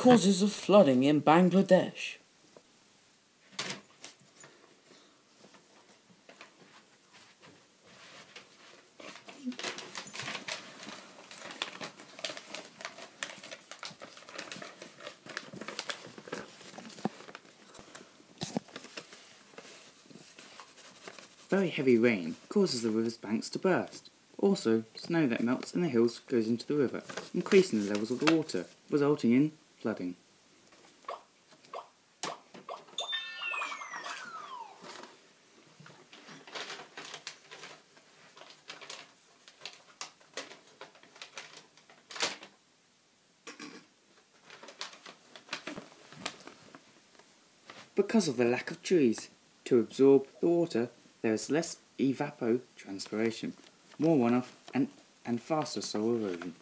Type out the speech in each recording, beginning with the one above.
Causes of flooding in Bangladesh. Very heavy rain causes the river's banks to burst. Also, snow that melts in the hills goes into the river, increasing the levels of the water, resulting in flooding. Because of the lack of trees to absorb the water, there is less evapotranspiration, more runoff and faster soil erosion.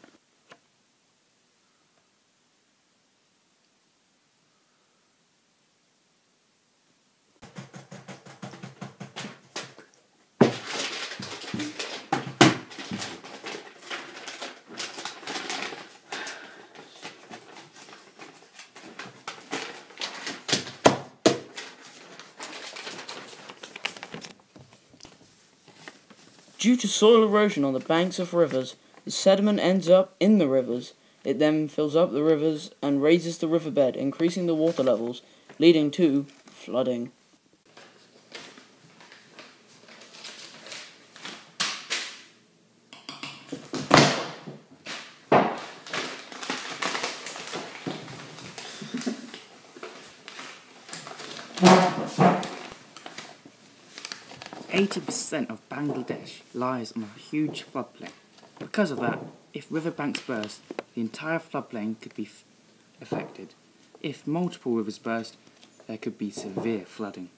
Due to soil erosion on the banks of rivers, the sediment ends up in the rivers. It then fills up the rivers and raises the riverbed, increasing the water levels, leading to flooding. %80 of Bangladesh lies on a huge floodplain. Because of that, if riverbanks burst, the entire floodplain could be affected. If multiple rivers burst, there could be severe flooding.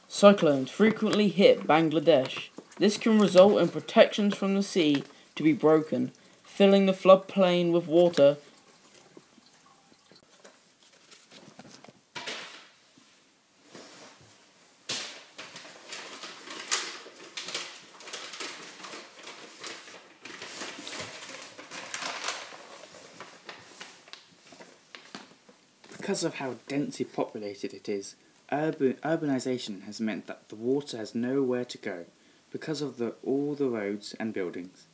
Cyclones frequently hit Bangladesh. This can result in protections from the sea to be broken, filling the floodplain with water. Because of how densely populated it is, urbanisation has meant that the water has nowhere to go because of all the roads and buildings.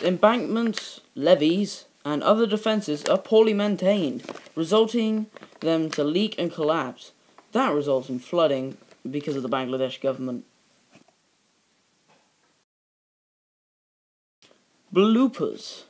Embankments, levees, and other defences are poorly maintained, resulting them to leak and collapse. That results in flooding because of the Bangladesh government. Bloopers.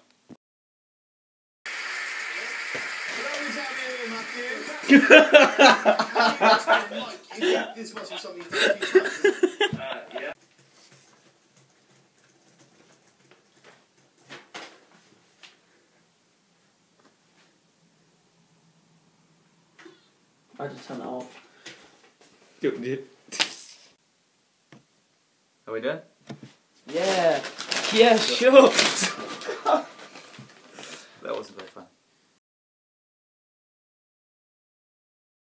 I just turned it off. Are we done? Yeah. Yeah, sure.